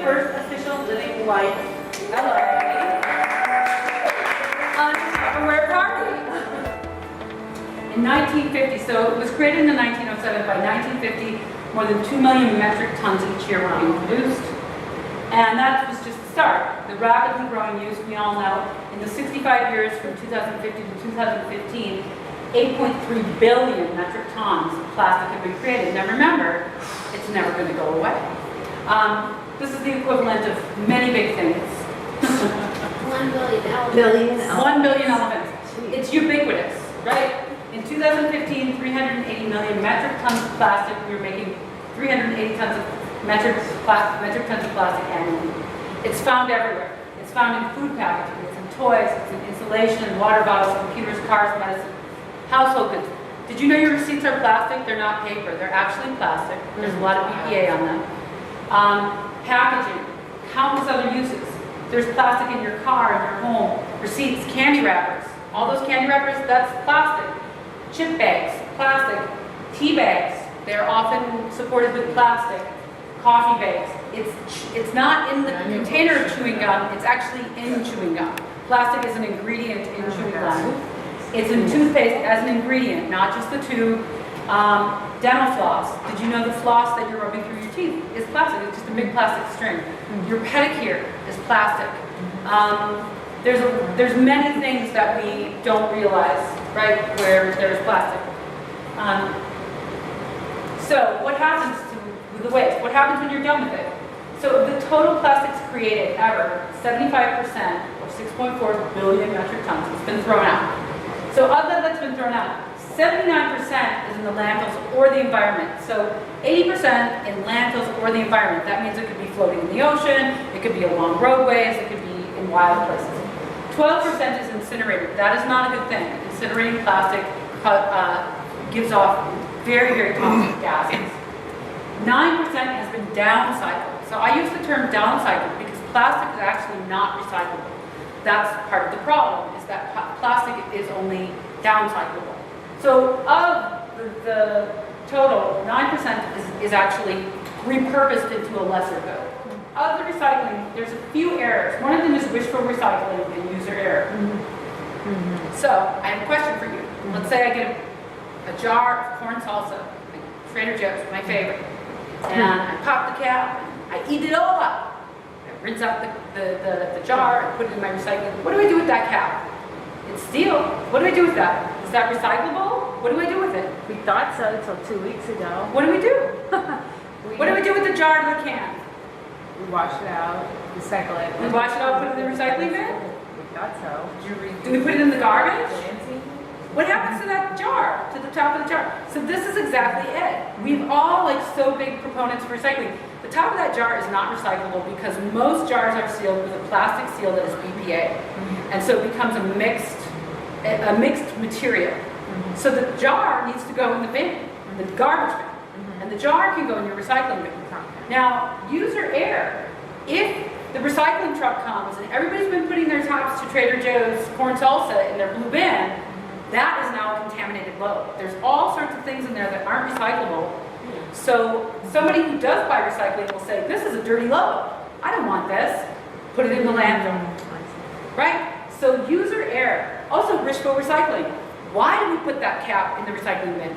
first official living life on a Tupperware party. In 1950, so it was created in the 1907, by 1950, more than 2 million metric tons each year were being produced. And that was just the start. The rapidly growing use, we all know, in the 65 years from 2050 to 2015, 8.3 billion metric tons of plastic have been created. Now remember, it's never going to go away. This is the equivalent of many big things. 1 billion elephants. 1 billion elephants. It's ubiquitous, right? In 2015, 380 million metric tons of plastic. We were making 380 tons of metric tons of plastic annually. It's found everywhere. It's found in food packaging, it's in toys, it's in insulation, water bottles, computers, cars, medicine, household goods. Did you know your receipts are plastic? They're not paper. They're actually plastic. There's a lot of BPA on them. Packaging, countless other uses. There's plastic in your car, in your home, receipts, candy wrappers. All those candy wrappers, that's plastic. Chip bags, plastic. Tea bags, they're often supported with plastic. Coffee bags. It's not in the container of chewing gum, it's actually in chewing gum. Plastic is an ingredient in chewing gum. It's in toothpaste as an ingredient, not just the tube. Dental floss. Did you know the floss that you're rubbing through your teeth is plastic? It's just a big plastic string. Your pedicure is plastic. There's many things that we don't realize, right, where there's plastic. So what happens to the waste? What happens when you're done with it? So of the total plastics created ever, 75%, or 6.4 billion metric tons, has been thrown out. So of that that's been thrown out, 79% is in the landfills or the environment. So 80% in landfills or the environment. That means it could be floating in the ocean, it could be along roadways, it could be in wild places. 12% is incinerated. That is not a good thing. Incinerating plastic gives off very, very toxic gases. 9% has been downcycled. So I use the term downcycled because plastic is actually not recyclable. That's part of the problem, is that plastic is only downcyclable. So of the total, 9% is actually repurposed into a lesser good. Of the recycling, there's a few errors. One of them is wishful recycling and user error. So I have a question for you. Let's say I get a jar of corn salsa, like Trader Joe's, my favorite, and I pop the cap, I eat it all up. I rinse out the jar, I put it in my recycling. What do I do with that cap? It's steel. What do I do with that? Is that recyclable? What do I do with it? We thought so until 2 weeks ago. What do we do? What do we do with the jar and the can? We wash it out, recycle it. We wash it out, put it in the recycling bin? We thought so. Do we put it in the garbage? Fancy? What happens to that jar, to the top of the jar? So this is exactly it. We've all so big proponents of recycling. The top of that jar is not recyclable because most jars are sealed with a plastic seal that is BPA. And so it becomes a mixed material. So the jar needs to go in the bin, the garbage bin. And the jar can go in your recycling bin. Now, user error. If the recycling truck comes and everybody's been putting their tops to Trader Joe's corn salsa in their blue bin, that is now a contaminated load. There's all sorts of things in there that aren't recyclable. So somebody who does buy recycling will say, this is a dirty load. I don't want this. Put it in the landfill. Right? So user error. Also wishful recycling. Why do we put that cap in the recycling bin?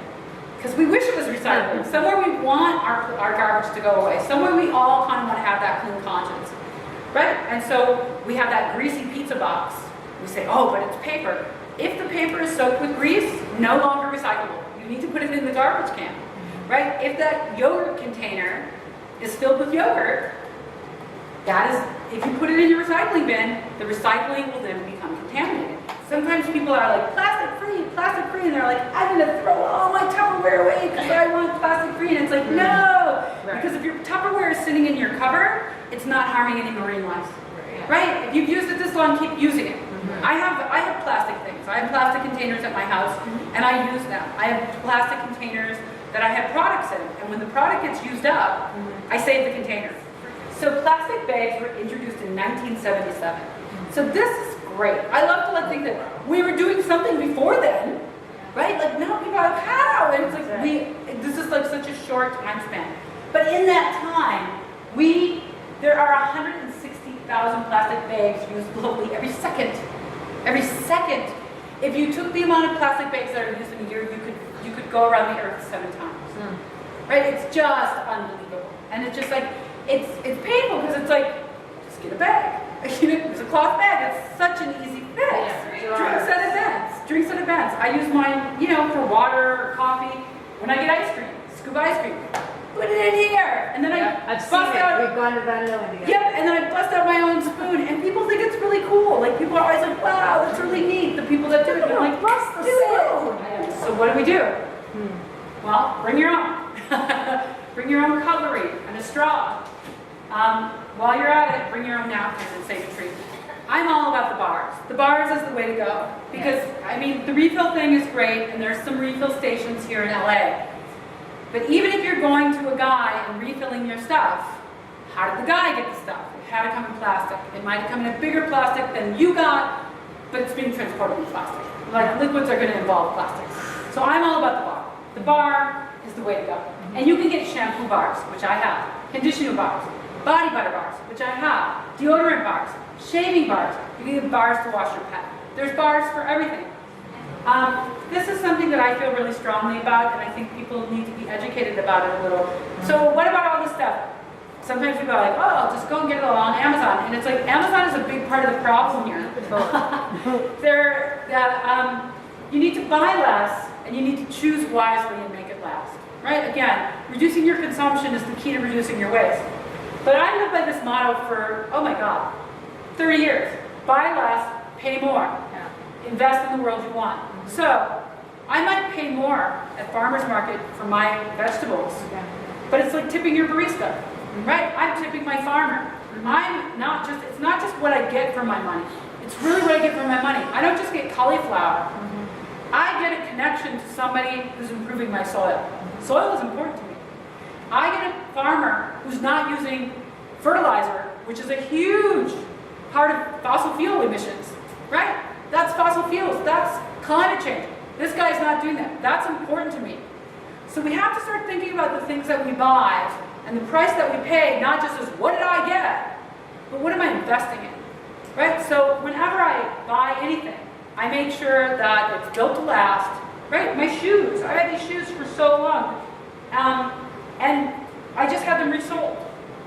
Because we wish it was recycling. Somewhere we want our garbage to go away. Somewhere we all kind of want to have that clean conscience. Right? And so we have that greasy pizza box. We say, oh, but it's paper. If the paper is soaked with grease, no longer recyclable. You need to put it in the garbage can. Right? If that yogurt container is filled with yogurt, that is, if you put it in your recycling bin, the recycling will then become contaminated. Sometimes people are like, plastic free, and they're like, I'm going to throw all my Tupperware away because I want plastic free. And it's like, no! Because if your Tupperware is sitting in your cupboard, it's not harming any marine life. Right? If you've used it this long, keep using it. I have plastic things. I have plastic containers at my house, and I use them. I have plastic containers that I have products in, and when the product gets used up, I save the container. So plastic bags were introduced in 1977. So this is great. I love to think that we were doing something before then, right? Like now people are like, how? And it's like this is like such a short time span. But in that time, we There are 160,000 plastic bags used globally every second. Every second. If you took the amount of plastic bags that are used in a year, you could go around the earth 7 times. Right? It's just unbelievable. And it's just like, it's painful because it's like, just get a bag. It's a cloth bag. It's such an easy fix. Drinks at events. I use mine, for water or coffee. When I get ice cream, scoop ice cream, put it in here. And then I've seen it. We've gone to Vanilla together. Yep, and then I bust out my own spoon, and people think it's really cool. Like, people are always like, wow, that's really neat. The people that do it, I'm like, bust the spoon. So what do? Well, bring your own. Bring your own cutlery and a straw. While you're at it, bring your own napkins and save a treat. I'm all about the bars. The bars is the way to go. Because, the refill thing is great, and there's some refill stations here in LA. But even if you're going to a guy and refilling your stuff, how did the guy get the stuff? It had to come in plastic. It might have come in a bigger plastic than you got, but it's being transported in plastic. Like, liquids are going to involve plastics. So I'm all about the bar. The bar is the way to go. And you can get shampoo bars, which I have, conditioner bars, body butter bars, which I have, deodorant bars, shaving bars. You can get bars to wash your pet. There's bars for everything. This is something that I feel really strongly about, and I think people need to be educated about it a little. So what about all this stuff? Sometimes people are like, oh, just go and get it all on Amazon. And it's like, Amazon is a big part of the problem here. You need to buy less, and you need to choose wisely and make it last. Right? Again, reducing your consumption is the key to reducing your waste. But I live by this motto for, 30 years. Buy less, pay more. Invest in the world you want. So, I might pay more at farmer's market for my vegetables, but it's like tipping your barista, right? I'm tipping my farmer. It's not just what I get for my money. It's really what I get for my money. I don't just get cauliflower. I get a connection to somebody who's improving my soil. Soil is important to me. I get a farmer who's not using fertilizer, which is a huge part of fossil fuel emissions, right? That's fossil fuels. That's climate change. This guy's not doing that. That's important to me. So we have to start thinking about the things that we buy and the price that we pay, not just as what did I get, but what am I investing in, right? So whenever I buy anything, I make sure that it's built to last, right? My shoes, I had these shoes for so long, and I just had them resold,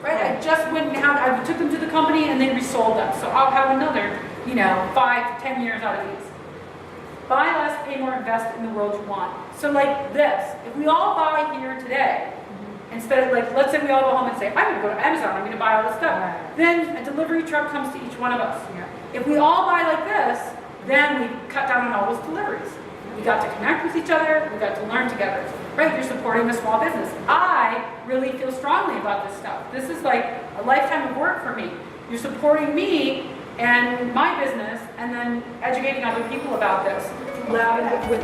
right? I just went and I took them to the company and they resold them. So I'll have another, 5 to 10 years out of these. Buy less, pay more, invest in the world you want. So like this, if we all buy here today, instead of let's say we all go home and say, I'm going to go to Amazon, I'm going to buy all this stuff. Then a delivery truck comes to each one of us. If we all buy like this, then we cut down on all those deliveries. We got to connect with each other, we got to learn together. Right, you're supporting a small business. I really feel strongly about this stuff. This is like a lifetime of work for me. You're supporting me and my business, and then educating other people about this. It's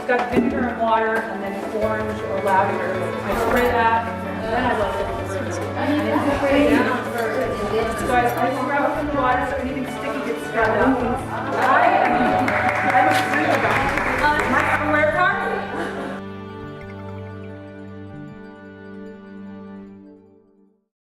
got vinegar and water, and then orange or lavender. I spray that, and then I let it. So I scrub up the water so anything sticky gets scrubbed out.